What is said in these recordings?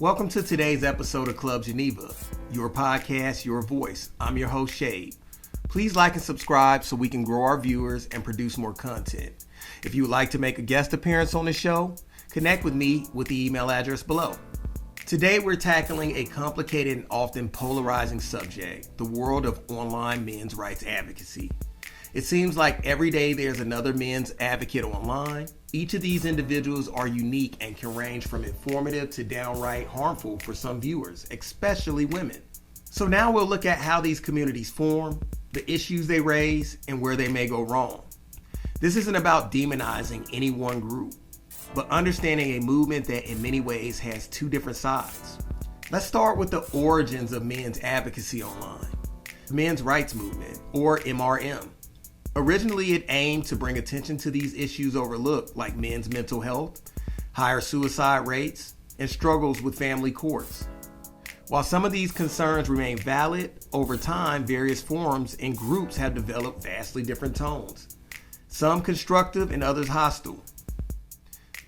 Welcome to today's episode of Club Geneva, your podcast, your voice. I'm your host, Shade. Please like and subscribe so we can grow our viewers and produce more content. If you would like to make a guest appearance on the show, connect with me with the email address below. Today we're tackling a complicated and often polarizing subject, the world of online men's rights advocacy. It seems like every day there's another men's advocate online. Each of these individuals are unique and can range from informative to downright harmful for some viewers, especially women. So now we'll look at how these communities form, the issues they raise, and where they may go wrong. This isn't about demonizing any one group, but understanding a movement that in many ways has two different sides. Let's start with the origins of men's advocacy online. The Men's Rights Movement, or MRM. Originally, it aimed to bring attention to these issues overlooked, like men's mental health, higher suicide rates, and struggles with family courts. While some of these concerns remain valid, over time, various forums and groups have developed vastly different tones, some constructive and others hostile.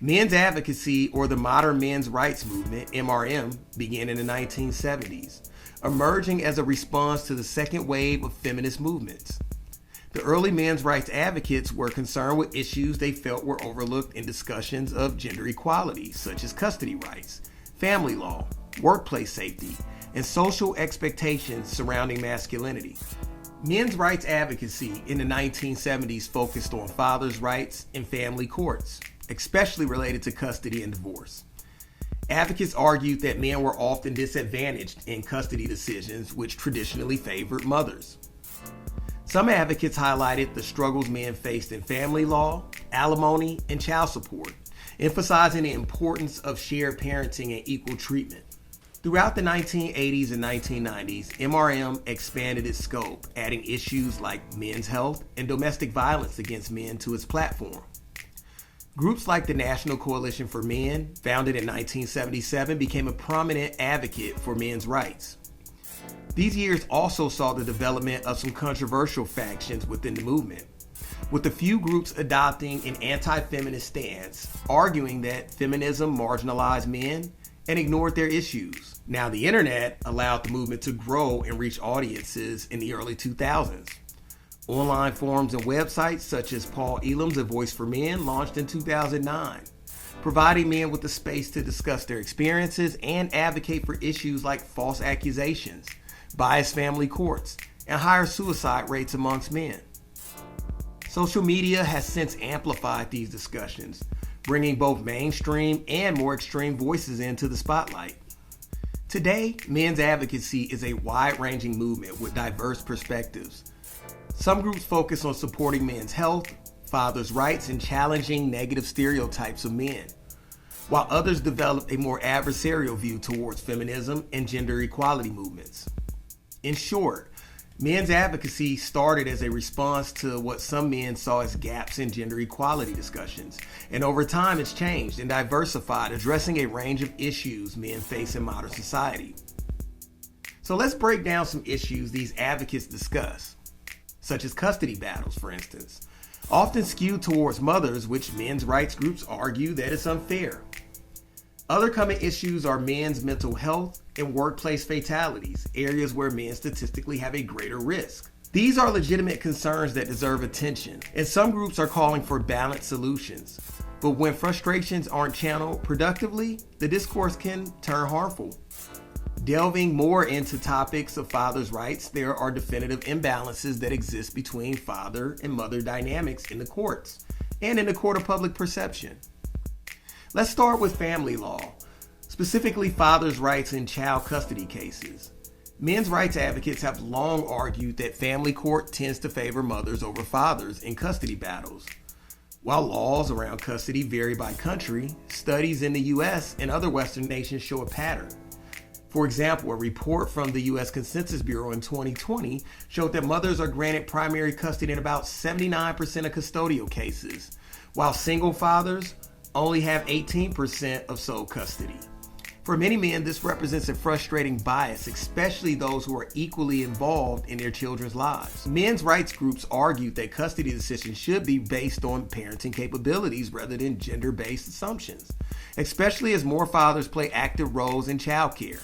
Men's advocacy, or the modern men's rights movement, MRM, began in the 1970s, emerging as a response to the second wave of feminist movements. The early men's rights advocates were concerned with issues they felt were overlooked in discussions of gender equality, such as custody rights, family law, workplace safety, and social expectations surrounding masculinity. Men's rights advocacy in the 1970s focused on fathers' rights and family courts, especially related to custody and divorce. Advocates argued that men were often disadvantaged in custody decisions, which traditionally favored mothers. Some advocates highlighted the struggles men faced in family law, alimony, and child support, emphasizing the importance of shared parenting and equal treatment. Throughout the 1980s and 1990s, MRM expanded its scope, adding issues like men's health and domestic violence against men to its platform. Groups like the National Coalition for Men, founded in 1977, became a prominent advocate for men's rights. These years also saw the development of some controversial factions within the movement, with a few groups adopting an anti-feminist stance, arguing that feminism marginalized men and ignored their issues. Now, the internet allowed the movement to grow and reach audiences in the early 2000s. Online forums and websites such as Paul Elam's A Voice for Men launched in 2009, providing men with the space to discuss their experiences and advocate for issues like false accusations, biased family courts, and higher suicide rates amongst men. Social media has since amplified these discussions, bringing both mainstream and more extreme voices into the spotlight. Today, men's advocacy is a wide-ranging movement with diverse perspectives. Some groups focus on supporting men's health, fathers' rights, and challenging negative stereotypes of men, while others develop a more adversarial view towards feminism and gender equality movements. In short, men's advocacy started as a response to what some men saw as gaps in gender equality discussions, and over time it's changed and diversified, addressing a range of issues men face in modern society. So let's break down some issues these advocates discuss, such as custody battles, for instance, often skewed towards mothers, which men's rights groups argue that it's unfair. Other common issues are men's mental health and workplace fatalities, areas where men statistically have a greater risk. These are legitimate concerns that deserve attention, and some groups are calling for balanced solutions. But when frustrations aren't channeled productively, the discourse can turn harmful. Delving more into topics of fathers' rights, there are definitive imbalances that exist between father and mother dynamics in the courts and in the court of public perception. Let's start with family law, specifically fathers' rights in child custody cases. Men's rights advocates have long argued that family court tends to favor mothers over fathers in custody battles. While laws around custody vary by country, studies in the US and other Western nations show a pattern. For example, a report from the U.S. Census Bureau in 2020 showed that mothers are granted primary custody in about 79% of custodial cases, while single fathers only have 18% of sole custody. For many men, this represents a frustrating bias, especially those who are equally involved in their children's lives. Men's rights groups argued that custody decisions should be based on parenting capabilities rather than gender-based assumptions, especially as more fathers play active roles in childcare.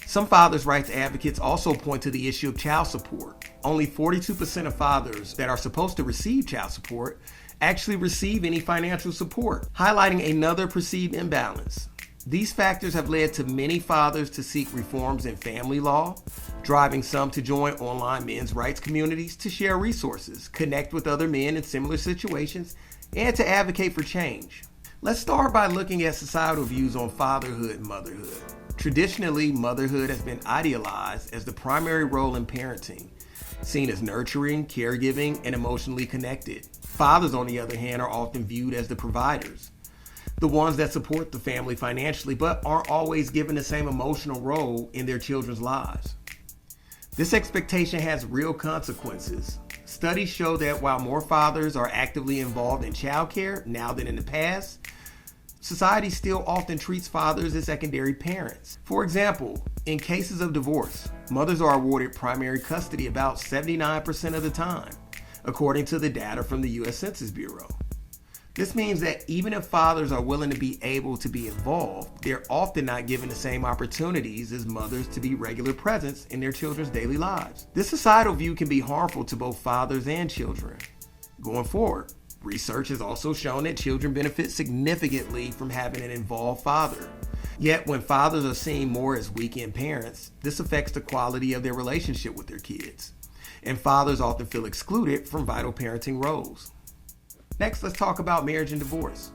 Some fathers' rights advocates also point to the issue of child support. Only 42% of fathers that are supposed to receive child support actually receive any financial support, highlighting another perceived imbalance. These factors have led to many fathers to seek reforms in family law, driving some to join online men's rights communities to share resources, connect with other men in similar situations, and to advocate for change. Let's start by looking at societal views on fatherhood and motherhood. Traditionally, motherhood has been idealized as the primary role in parenting, seen as nurturing, caregiving, and emotionally connected. Fathers, on the other hand, are often viewed as the providers, the ones that support the family financially, but aren't always given the same emotional role in their children's lives. This expectation has real consequences. Studies show that while more fathers are actively involved in childcare now than in the past, society still often treats fathers as secondary parents. For example, in cases of divorce, mothers are awarded primary custody about 79% of the time, according to the data from the U.S. Census Bureau. This means that even if fathers are willing to be able to be involved, they're often not given the same opportunities as mothers to be regular presence in their children's daily lives. This societal view can be harmful to both fathers and children. Going forward, research has also shown that children benefit significantly from having an involved father. Yet when fathers are seen more as weekend parents, this affects the quality of their relationship with their kids. And fathers often feel excluded from vital parenting roles. Next, let's talk about marriage and divorce.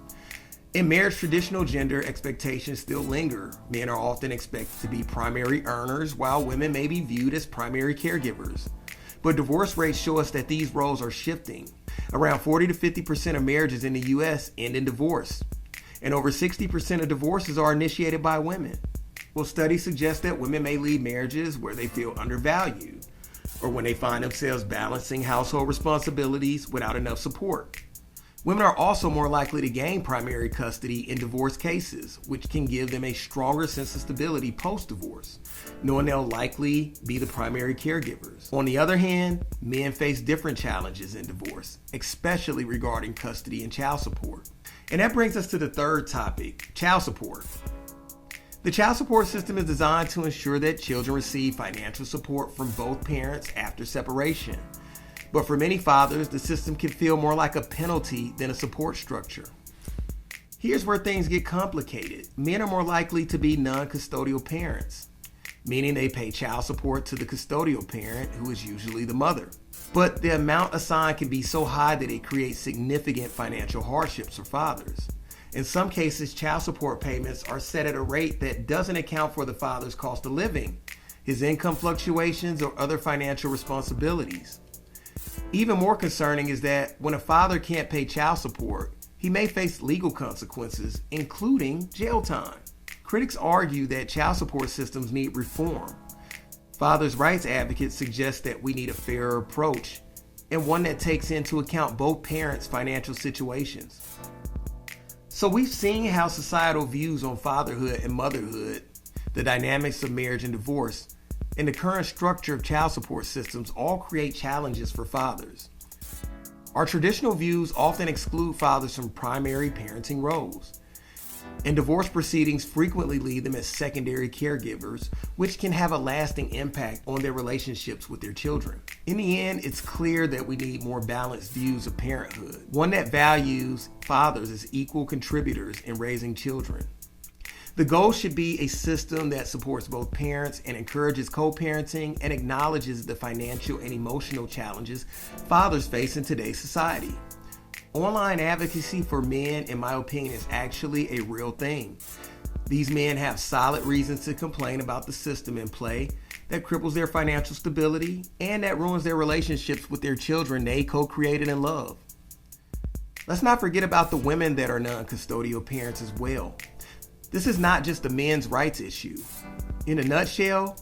In marriage, traditional gender expectations still linger. Men are often expected to be primary earners, while women may be viewed as primary caregivers. But divorce rates show us that these roles are shifting. Around 40 to 50% of marriages in the U.S. end in divorce, and over 60% of divorces are initiated by women. Well, studies suggest that women may lead marriages where they feel undervalued, or when they find themselves balancing household responsibilities without enough support. Women are also more likely to gain primary custody in divorce cases, which can give them a stronger sense of stability post-divorce, knowing they'll likely be the primary caregivers. On the other hand, men face different challenges in divorce, especially regarding custody and child support. And that brings us to the third topic, child support. The child support system is designed to ensure that children receive financial support from both parents after separation. But for many fathers, the system can feel more like a penalty than a support structure. Here's where things get complicated. Men are more likely to be non-custodial parents, meaning they pay child support to the custodial parent, who is usually the mother. But the amount assigned can be so high that it creates significant financial hardships for fathers. In some cases, child support payments are set at a rate that doesn't account for the father's cost of living, his income fluctuations, or other financial responsibilities. Even more concerning is that when a father can't pay child support, he may face legal consequences, including jail time. Critics argue that child support systems need reform. Fathers' rights advocates suggest that we need a fairer approach, and one that takes into account both parents' financial situations. So we've seen how societal views on fatherhood and motherhood, the dynamics of marriage and divorce, and the current structure of child support systems all create challenges for fathers. Our traditional views often exclude fathers from primary parenting roles, and divorce proceedings frequently leave them as secondary caregivers, which can have a lasting impact on their relationships with their children. In the end, it's clear that we need more balanced views of parenthood, one that values fathers as equal contributors in raising children. The goal should be a system that supports both parents and encourages co-parenting and acknowledges the financial and emotional challenges fathers face in today's society. Online advocacy for men, in my opinion, is actually a real thing. These men have solid reasons to complain about the system in play that cripples their financial stability and that ruins their relationships with their children they co-created and love. Let's not forget about the women that are non-custodial parents as well. This is not just a men's rights issue. In a nutshell,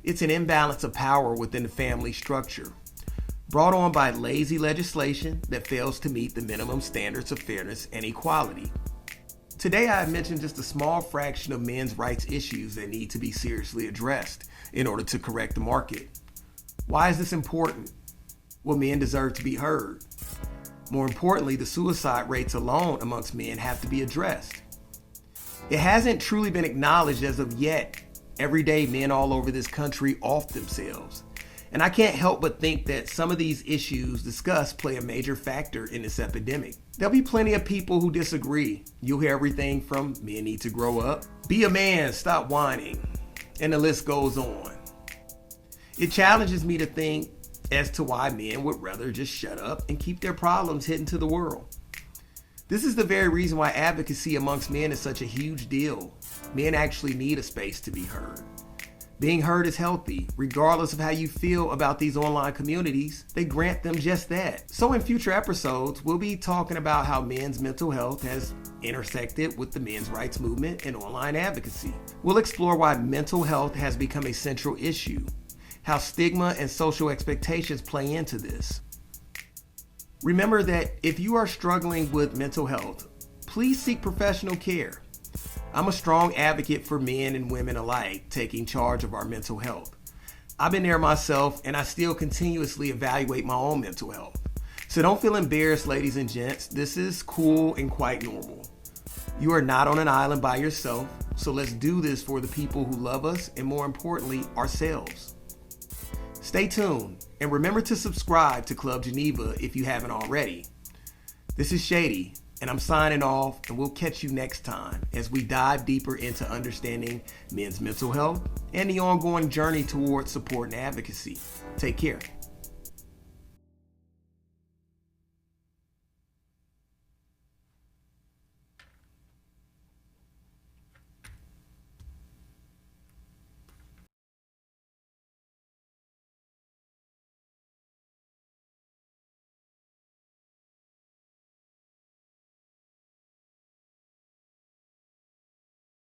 it's an imbalance of power within the family structure, brought on by lazy legislation that fails to meet the minimum standards of fairness and equality. Today I have mentioned just a small fraction of men's rights issues that need to be seriously addressed in order to correct the market. Why is this important? Well, men deserve to be heard. More importantly, the suicide rates alone amongst men have to be addressed. It hasn't truly been acknowledged as of yet. Every day, men all over this country off themselves. And I can't help but think that some of these issues discussed play a major factor in this epidemic. There'll be plenty of people who disagree. You'll hear everything from men need to grow up, be a man, stop whining, and the list goes on. It challenges me to think as to why men would rather just shut up and keep their problems hidden to the world. This is the very reason why advocacy amongst men is such a huge deal. Men actually need a space to be heard. Being heard is healthy. Regardless of how you feel about these online communities, they grant them just that. So in future episodes, we'll be talking about how men's mental health has intersected with the men's rights movement and online advocacy. We'll explore why mental health has become a central issue, how stigma and social expectations play into this. Remember that if you are struggling with mental health, please seek professional care. I'm a strong advocate for men and women alike taking charge of our mental health. I've been there myself, and I still continuously evaluate my own mental health. So don't feel embarrassed, ladies and gents. This is cool and quite normal. You are not on an island by yourself, so let's do this for the people who love us and, more importantly, ourselves. Stay tuned, and remember to subscribe to Club Geneva if you haven't already. This is Shady, and I'm signing off, and we'll catch you next time as we dive deeper into understanding men's mental health and the ongoing journey towards support and advocacy. Take care.